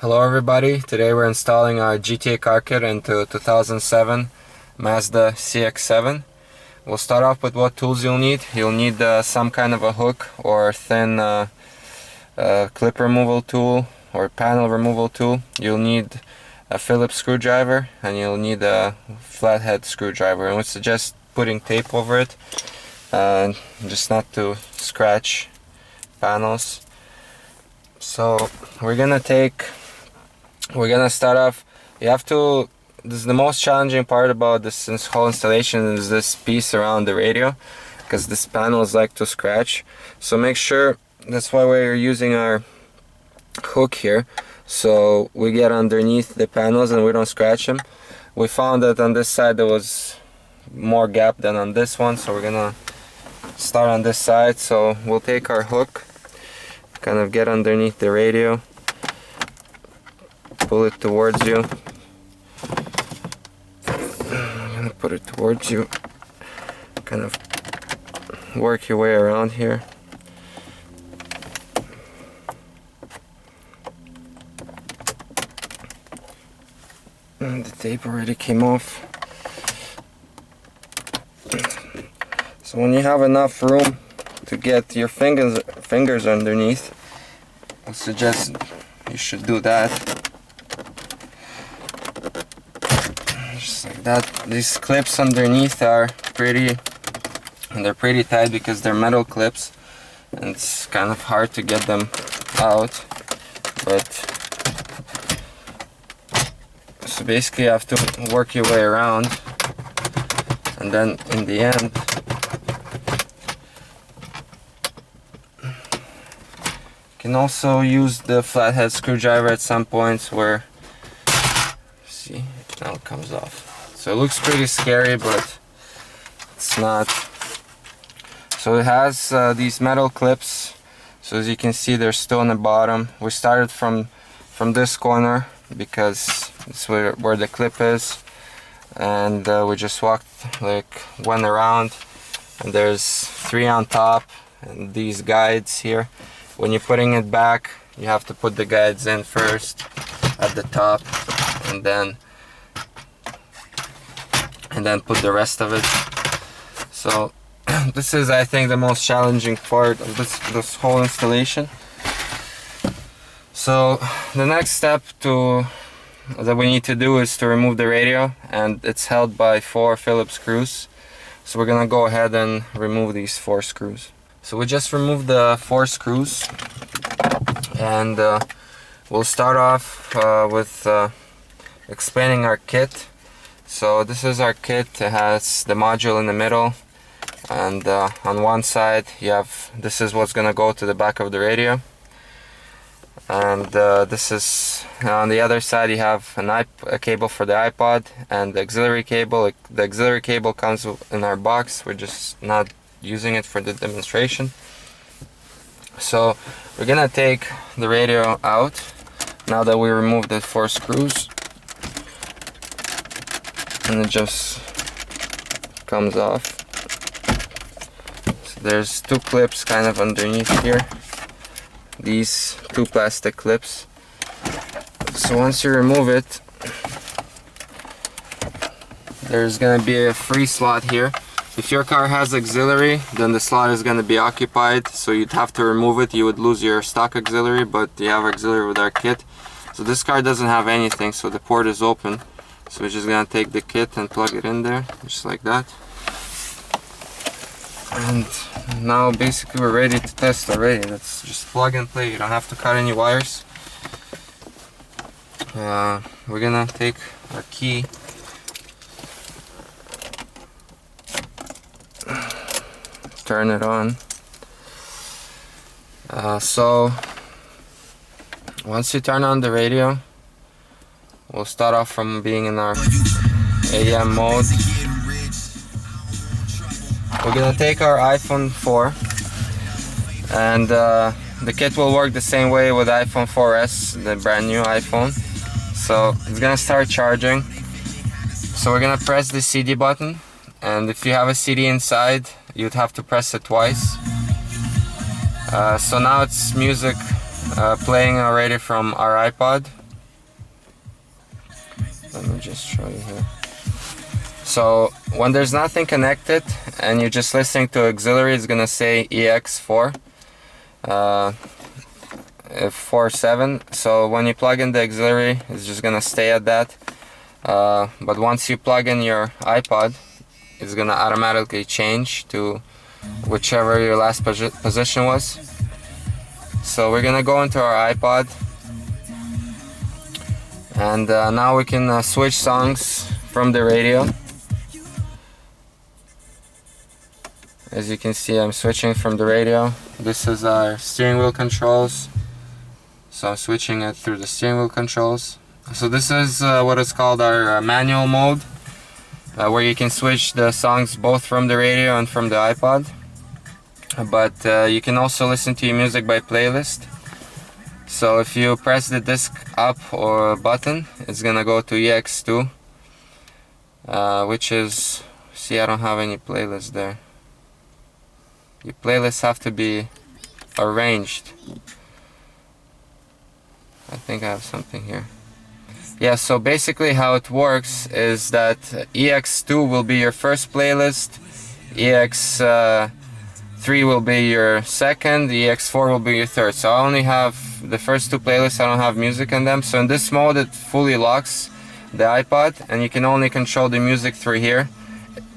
Hello everybody, today we're installing our GTA car kit into 2007 Mazda CX7. We'll start off with what tools you'll need. You'll need some kind of a hook or thin clip removal tool or panel removal tool. You'll need a Phillips screwdriver and you'll need a flathead screwdriver. And we suggest putting tape over it just not to scratch panels. So we're gonna start off. This is the most challenging part about this whole installation, is this piece around the radio, because this panels like to scratch. So make sure, that's why we're using our hook here, so we get underneath the panels and we don't scratch them. We found that on this side there was more gap than on this one, so we're gonna start on this side. So we'll take our hook, kind of get underneath the radio, pull it towards you. I'm gonna put it towards you, kind of work your way around here. And the tape already came off. So when you have enough room to get your fingers underneath, I suggest you should do that. Just like that. These clips underneath are pretty tight because they're metal clips, and it's kind of hard to get them out. But so basically you have to work your way around, and then in the end you can also use the flathead screwdriver at some points where, see, now it comes off. So it looks pretty scary, but it's not. So it has these metal clips. So as you can see, they're still on the bottom. We started from this corner because it's where the clip is, and we just went around, and there's 3 on top and these guides here. When you're putting it back, you have to put the guides in first at the top, and then put the rest of it. So this is, I think, the most challenging part of this whole installation. So the next step that we need to do is to remove the radio, and it's held by 4 Phillips screws. So we're gonna go ahead and remove these 4 screws. So we just removed the 4 screws, and we'll start off with explaining our kit. So this is our kit. It has the module in the middle, and on one side you have, this is what's gonna go to the back of the radio, and this is on the other side. You have a cable for the iPod and the auxiliary cable. The auxiliary cable comes in our box. We're just not using it for the demonstration. So we're gonna take the radio out now that we removed the 4 screws, and it just comes off. So there's 2 clips kind of underneath here, these 2 plastic clips. So once you remove it, there's gonna be a free slot here. If your car has auxiliary, then the slot is going to be occupied, so you'd have to remove it. You would lose your stock auxiliary, but you have auxiliary with our kit. So this car doesn't have anything, so the port is open. So we're just going to take the kit and plug it in there, just like that. And now basically we're ready to test already. Let's just plug and play. You don't have to cut any wires. We're going to take our key, turn it on. So once you turn on the radio, we'll start off from being in our AM mode. We're gonna take our iPhone 4, and the kit will work the same way with iPhone 4S, the brand new iPhone. So it's gonna start charging. So we're gonna press the CD button, and if you have a CD inside, you'd have to press it twice. So now it's music playing already from our iPod. Let me just show you here. So when there's nothing connected and you're just listening to auxiliary, it's gonna say EX4 47. So when you plug in the auxiliary, it's just gonna stay at that. But once you plug in your iPod, it's gonna automatically change to whichever your last position was. So we're gonna go into our iPod, and now we can switch songs from the radio. As you can see, I'm switching from the radio. This is our steering wheel controls, so I'm switching it through the steering wheel controls. So this is what is called our manual mode, where you can switch the songs both from the radio and from the iPod. But you can also listen to your music by playlist. So if you press the disc up or button, it's gonna go to EX2, which is, see, I don't have any playlist there. Your playlists have to be arranged. I think I have something here. Yeah, so basically how it works is that EX2 will be your first playlist, EX3 will be your second, EX4 will be your third. So I only have the first two playlists, I don't have music in them. So in this mode it fully locks the iPod and you can only control the music through here.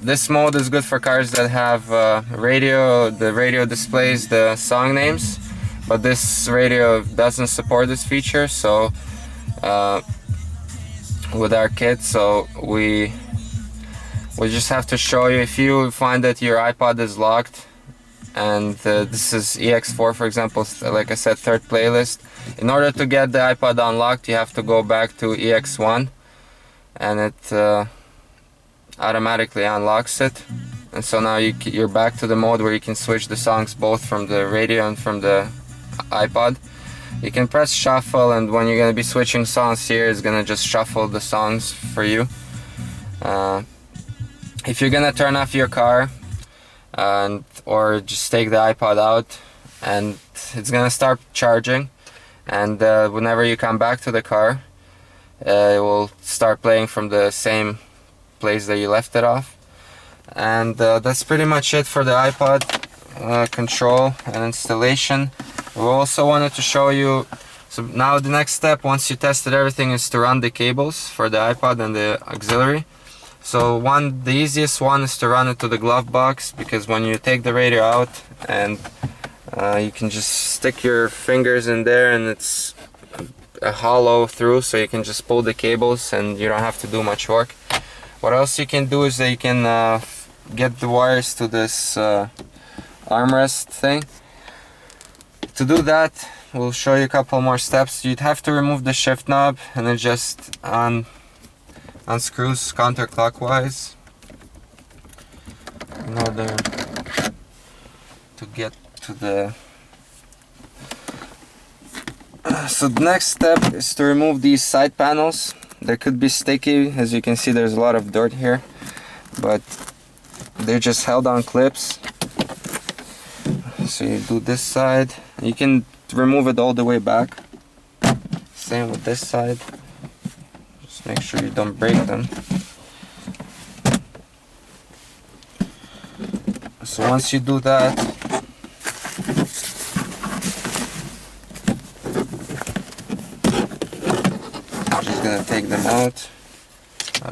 This mode is good for cars that have radio. The radio displays the song names, but this radio doesn't support this feature. So with our kit, so we just have to show you. If you find that your iPod is locked and this is EX4, for example, like I said, third playlist, in order to get the iPod unlocked you have to go back to EX1 and it automatically unlocks it. And so now you're back to the mode where you can switch the songs both from the radio and from the iPod. You can press shuffle, and when you're going to be switching songs here, it's going to just shuffle the songs for you. If you're going to turn off your car or just take the iPod out, and it's going to start charging, and whenever you come back to the car, it will start playing from the same place that you left it off. And that's pretty much it for the iPod control and installation. We also wanted to show you, so now the next step, once you tested everything, is to run the cables for the iPod and the auxiliary. So the easiest one is to run it to the glove box, because when you take the radio out and you can just stick your fingers in there and it's a hollow through, so you can just pull the cables and you don't have to do much work. What else you can do is that you can get the wires to this armrest thing. To do that, we'll show you a couple more steps. You'd have to remove the shift knob and it just unscrews counterclockwise in order to get to the... So the next step is to remove these side panels. They could be sticky, as you can see there's a lot of dirt here, but they're just held on clips. So you do this side, you can remove it all the way back. Same with this side. Just make sure you don't break them. So once you do that, I'm just gonna take them out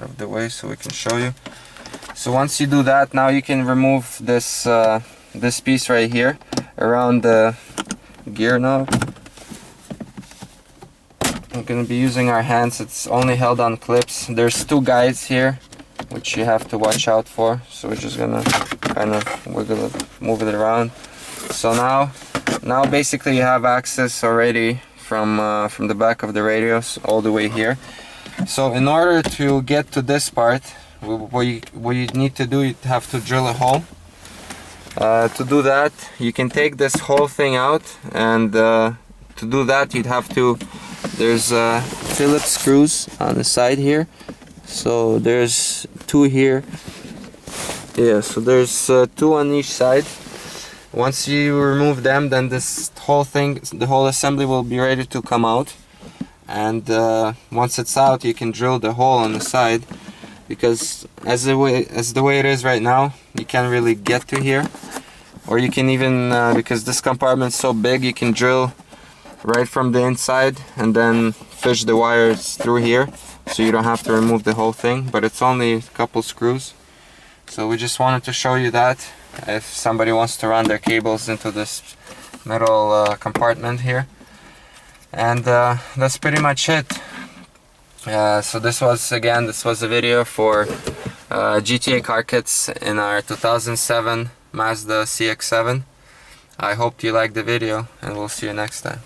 of the way so we can show you. So once you do that, now you can remove this this piece right here around the gear knob. I'm gonna be using our hands. It's only held on clips. There's two guides here which you have to watch out for, so we're just gonna kind of wiggle it, move it around. So now basically you have access already from the back of the radios all the way here. So in order to get to this part, what you need to do, you have to drill a hole. To do that, you can take this whole thing out, and to do that you'd have to, there's Phillips screws on the side here. So there's two here. Yeah, so there's two on each side. Once you remove them, then this whole thing, the whole assembly will be ready to come out. and once it's out, you can drill the hole on the side, because as the way it is right now, you can't really get to here. Or you can even, because this compartment's so big, you can drill right from the inside and then fish the wires through here, so you don't have to remove the whole thing. But it's only a couple screws, so we just wanted to show you that if somebody wants to run their cables into this metal compartment here. And that's pretty much it. So this was a video for GTA car kits in our 2007 Mazda CX7. I hope you liked the video, and we'll see you next time.